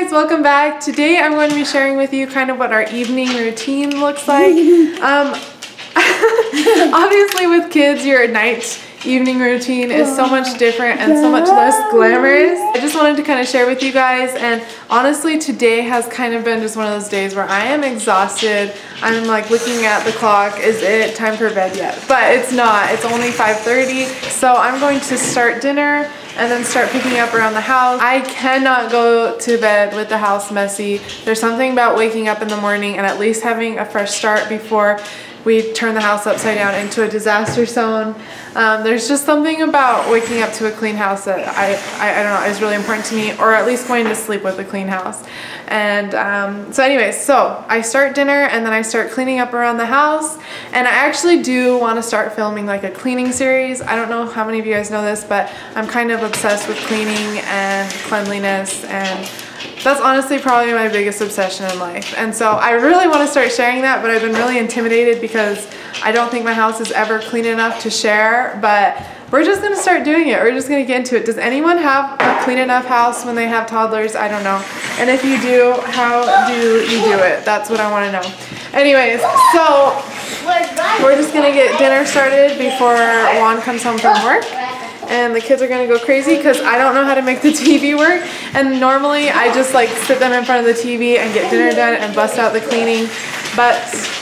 guys, welcome back. Today I'm going to be sharing with you kind of what our evening routine looks like. Obviously with kids, your night evening routine is so much different and so much less glamorous. I just wanted to kind of share with you guys, and honestly today has kind of been just one of those days where I am exhausted. I'm like looking at the clock, is it time for bed yet? But it's not, it's only 5:30, so I'm going to start dinner and then start picking up around the house. I cannot go to bed with the house messy. There's something about waking up in the morning and at least having a fresh start before we turn the house upside down into a disaster zone. There's just something about waking up to a clean house that I don't know, is really important to me, or at least going to sleep with a clean house. And so anyways, so I start dinner and then I start cleaning up around the house, and I actually do want to start filming like a cleaning series. I don't know how many of you guys know this, but I'm kind of obsessed with cleaning and cleanliness, and that's honestly probably my biggest obsession in life. And so I really want to start sharing that, but I've been really intimidated because I don't think my house is ever clean enough to share, but we're just going to start doing it. We're just going to get into it. Does anyone have a clean enough house when they have toddlers? I don't know. And if you do, how do you do it? That's what I want to know. Anyways, so we're just going to get dinner started before Juan comes home from work. And the kids are gonna go crazy because I don't know how to make the TV work, and normally I just like sit them in front of the TV and get dinner done and bust out the cleaning, but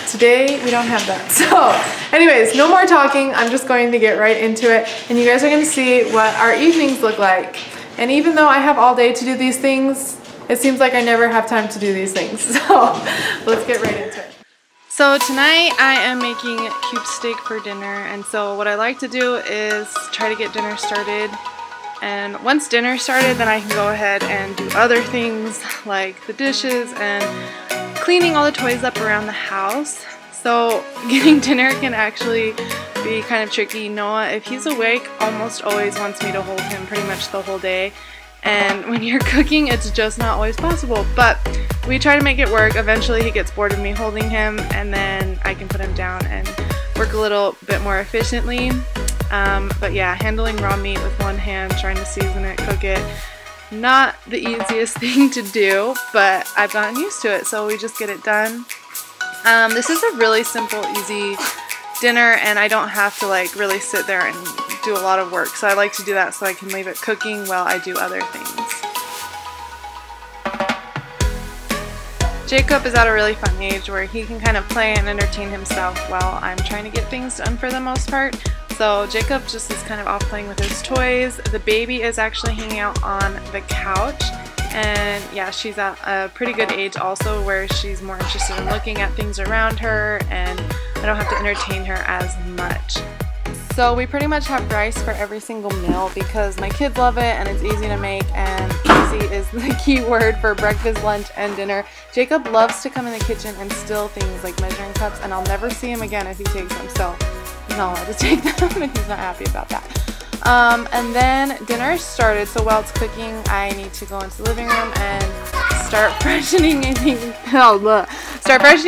today we don't have that. So anyways, no more talking. I'm just going to get right into it, and you guys are gonna see what our evenings look like. And even though I have all day to do these things, it seems like I never have time to do these things. So let's get right into it. So tonight I am making cube steak for dinner, and so what I like to do is try to get dinner started, and once dinner started then I can go ahead and do other things like the dishes and cleaning all the toys up around the house. So getting dinner can actually be kind of tricky. Noah, if he's awake, almost always wants me to hold him pretty much the whole day. And when you're cooking, it's just not always possible, but we try to make it work. Eventually he gets bored of me holding him, and then I can put him down and work a little bit more efficiently. But yeah, handling raw meat with one hand, trying to season it, cook it, not the easiest thing to do, but I've gotten used to it, so we just get it done. This is a really simple, easy dinner, and I don't have to like really sit there and do a lot of work, so I like to do that so I can leave it cooking while I do other things. Jacob is at a really fun age where he can kind of play and entertain himself while I'm trying to get things done for the most part. So Jacob just is kind of off playing with his toys. The baby is actually hanging out on the couch, and yeah, she's at a pretty good age also where she's more interested in looking at things around her, and I don't have to entertain her as much. So we pretty much have rice for every single meal because my kids love it and it's easy to make, and easy is the key word for breakfast, lunch, and dinner. Jacob loves to come in the kitchen and steal things like measuring cups, and I'll never see him again if he takes them, so he's not allowed to take them and he's not happy about that. And then dinner started, so while it's cooking I need to go into the living room and start freshening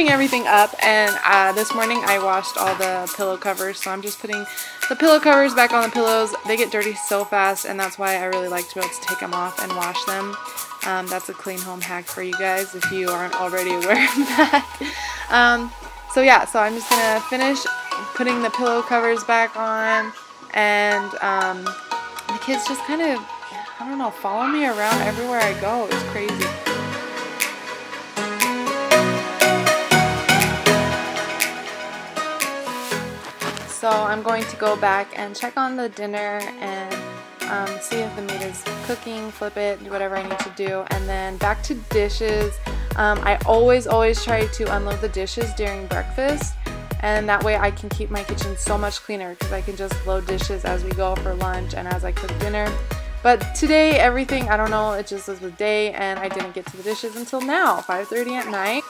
everything up. And this morning I washed all the pillow covers, so I'm just putting the pillow covers back on the pillows. They get dirty so fast, and that's why I really like to be able to take them off and wash them. That's a clean home hack for you guys if you aren't already aware of that. So yeah, so I'm just gonna finish putting the pillow covers back on, and the kids just kind of, I don't know, follow me around everywhere I go. It's crazy. So I'm going to go back and check on the dinner and see if the meat is cooking, flip it, do whatever I need to do, and then back to dishes. I always try to unload the dishes during breakfast, and that way I can keep my kitchen so much cleaner because I can just load dishes as we go for lunch and as I cook dinner. But today everything, I don't know, it just was the day and I didn't get to the dishes until now, 5:30 at night.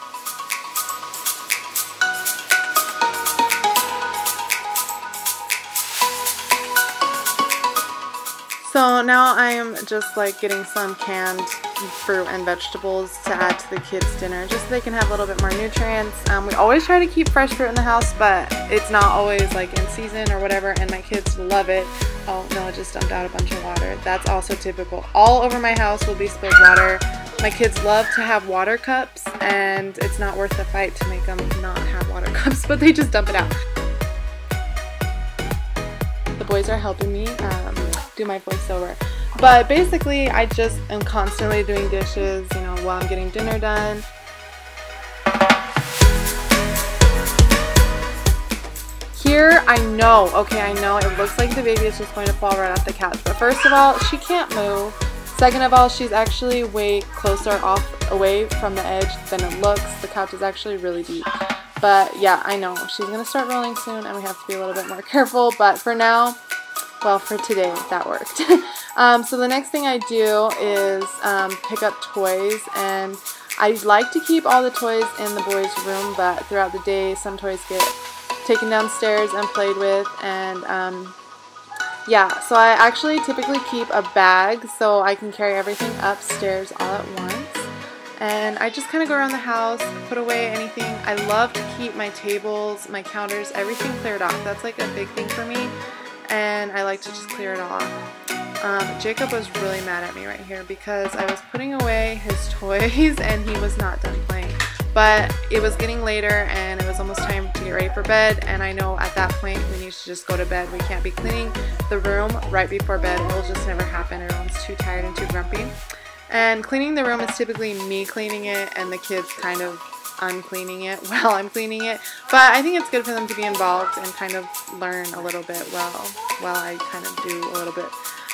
So now I am just like getting some canned fruit and vegetables to add to the kids' dinner, just so they can have a little bit more nutrients. We always try to keep fresh fruit in the house, but it's not always like in season or whatever, and my kids love it. Oh no, I just dumped out a bunch of water. That's also typical. All over my house will be spilled water. My kids love to have water cups, and it's not worth the fight to make them not have water cups, but they just dump it out. The boys are helping me do my voiceover. But basically, I just am constantly doing dishes, you know, while I'm getting dinner done. Here, I know it looks like the baby is just going to fall right off the couch. But first of all, she can't move. Second of all, she's actually way closer away from the edge than it looks. The couch is actually really deep. But yeah, I know. She's going to start rolling soon, and we have to be a little bit more careful. But for now, well, for today, that worked. So the next thing I do is pick up toys, and I like to keep all the toys in the boys' room, but throughout the day, some toys get taken downstairs and played with, and yeah, so I actually typically keep a bag so I can carry everything upstairs all at once. And I just kind of go around the house, put away anything. I love to keep my tables, my counters, everything cleared off. That's like a big thing for me, and I like to just clear it off. Jacob was really mad at me right here because I was putting away his toys and he was not done playing. But it was getting later and it was almost time to get ready for bed, and I know at that point we need to just go to bed. We can't be cleaning the room right before bed. It will just never happen. Everyone's too tired and too grumpy. And cleaning the room is typically me cleaning it and the kids kind of uncleaning it while I'm cleaning it. But I think it's good for them to be involved and kind of learn a little bit while I kind of do a little bit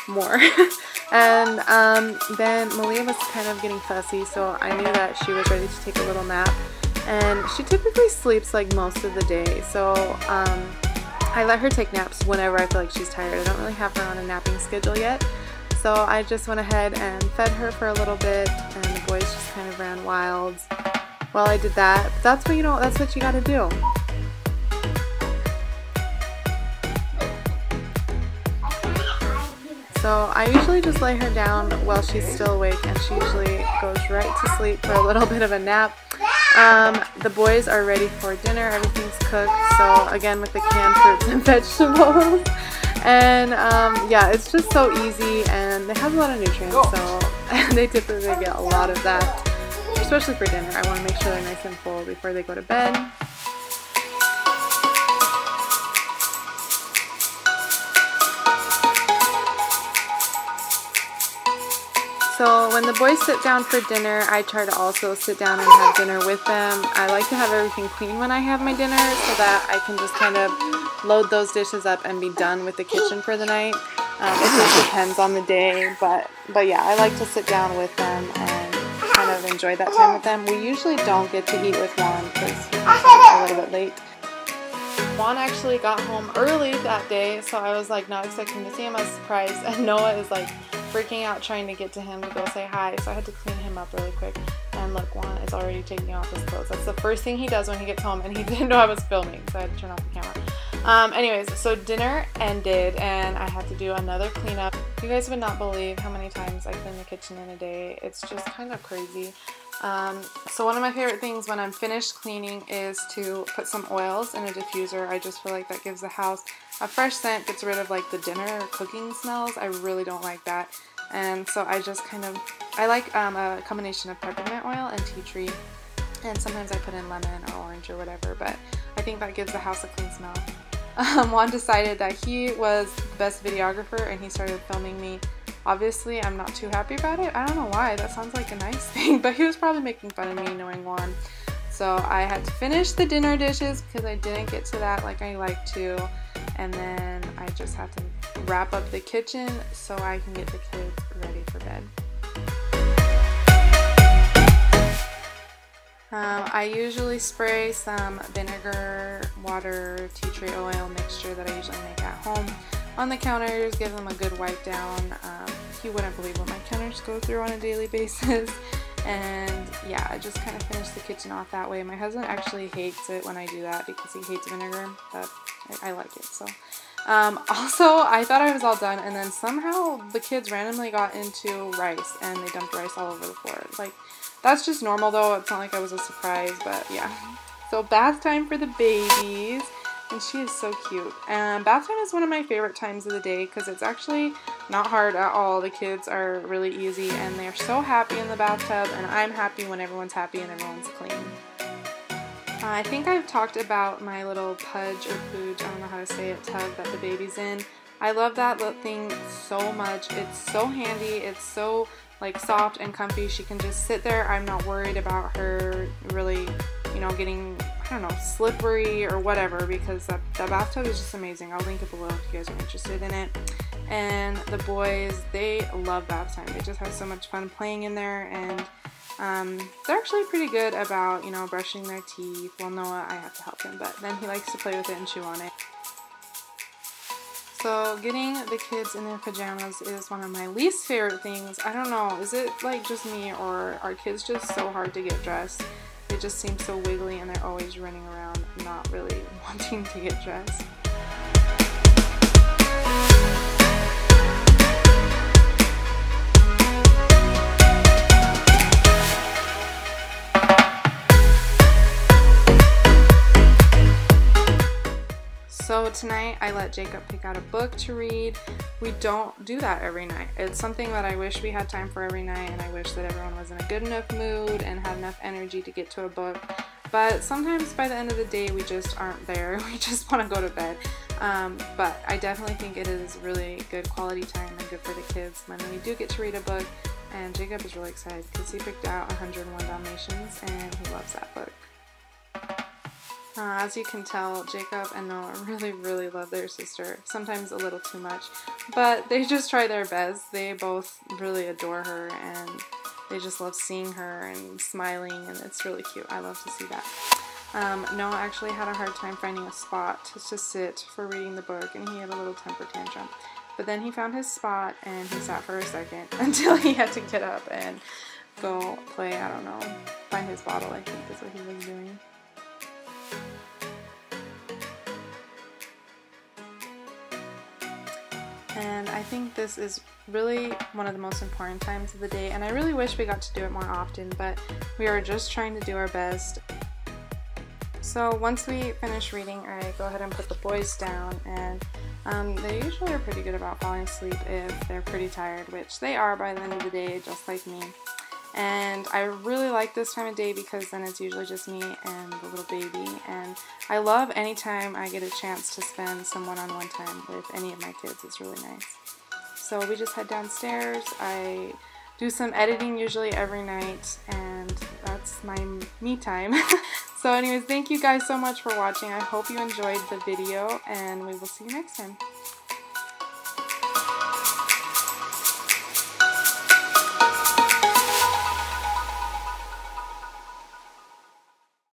more. And then Malia was kind of getting fussy, so I knew that she was ready to take a little nap, and she typically sleeps like most of the day, so I let her take naps whenever I feel like she's tired. I don't really have her on a napping schedule yet, so I just went ahead and fed her for a little bit, and the boys just kind of ran wild while I did that. But that's what, you know, that's what you gotta do. So I usually just lay her down while she's still awake, and she usually goes right to sleep for a little bit of a nap. The boys are ready for dinner. Everything's cooked. So again, with the canned fruits and vegetables. And yeah, it's just so easy, and it has a lot of nutrients. So they typically get a lot of that, especially for dinner. I want to make sure they're nice and full before they go to bed. So when the boys sit down for dinner, I try to also sit down and have dinner with them. I like to have everything clean when I have my dinner so that I can just kind of load those dishes up and be done with the kitchen for the night. It just depends on the day, but yeah, I like to sit down with them and kind of enjoy that time with them. We usually don't get to eat with Juan because he's a little bit late. Juan actually got home early that day, so I was like not expecting to see him. I was surprised, and Noah is like freaking out trying to get to him to go say hi, so I had to clean him up really quick. And look, Juan is already taking off his clothes. That's the first thing he does when he gets home, and he didn't know I was filming, so I had to turn off the camera. Anyways, so dinner ended, and I had to do another cleanup. You guys would not believe how many times I clean the kitchen in a day. It's just kind of crazy. So one of my favorite things when I'm finished cleaning is to put some oils in a diffuser. I just feel like that gives the house a fresh scent, gets rid of like the dinner or cooking smells. I really don't like that. And so I just kind of, I like a combination of peppermint oil and tea tree. And sometimes I put in lemon or orange or whatever, but I think that gives the house a clean smell. Juan decided that he was the best videographer, and he started filming me. Obviously, I'm not too happy about it. I don't know why. That sounds like a nice thing, but he was probably making fun of me knowing Juan. So I had to finish the dinner dishes because I didn't get to that like I like to. And then I just have to wrap up the kitchen so I can get the kids ready for bed. I usually spray some vinegar, water, tea tree oil mixture that I usually make at home on the counters, give them a good wipe down. You wouldn't believe what my counters go through on a daily basis. And yeah, I just kind of finish the kitchen off that way. My husband actually hates it when I do that because he hates vinegar, but I like it. So also, I thought I was all done, and then somehow the kids randomly got into rice and they dumped rice all over the floor. Like, that's just normal though. It's not like I was a surprise, but yeah. So bath time for the babies. And she is so cute. And bath time is one of my favorite times of the day because it's actually not hard at all. The kids are really easy and they're so happy in the bathtub, and I'm happy when everyone's happy and everyone's clean. I think I've talked about my little pudge or pooge, I don't know how to say it, tub that the baby's in. I love that little thing so much. It's so handy. It's so like soft and comfy. She can just sit there. I'm not worried about her really, you know, getting, I don't know, slippery or whatever, because that bathtub is just amazing. I'll link it below if you guys are interested in it. And the boys, they love bath time. They just have so much fun playing in there, and they're actually pretty good about, you know, brushing their teeth. Well, Noah, I have to help him, but then he likes to play with it and chew on it. So getting the kids in their pajamas is one of my least favorite things. I don't know, is it like just me, or are kids just so hard to get dressed? They just seem so wiggly and they're always running around not really wanting to get dressed. So tonight I let Jacob pick out a book to read. We don't do that every night. It's something that I wish we had time for every night, and I wish that everyone was in a good enough mood and had enough energy to get to a book. But sometimes by the end of the day we just aren't there. We just want to go to bed. But I definitely think it is really good quality time and good for the kids when we do get to read a book. And Jacob is really excited because he picked out 101 Dalmatians and he loves that book. As you can tell, Jacob and Noah really love their sister, sometimes a little too much, but they just try their best. They both really adore her, and they just love seeing her and smiling, and it's really cute. I love to see that. Noah actually had a hard time finding a spot to sit for reading the book, and he had a little temper tantrum. But then he found his spot, and he sat for a second until he had to get up and go play, I don't know, find his bottle, I think is what he was doing. And I think this is really one of the most important times of the day, and I really wish we got to do it more often, but we are just trying to do our best. So once we finish reading, I go ahead and put the boys down, and they usually are pretty good about falling asleep if they're pretty tired, which they are by the end of the day, just like me. And I really like this time of day because then it's usually just me and the little baby, and I love anytime I get a chance to spend some one-on-one time with any of my kids. It's really nice. So we just head downstairs. I do some editing usually every night, and that's my me time. So anyways, thank you guys so much for watching. I hope you enjoyed the video, and we will see you next time.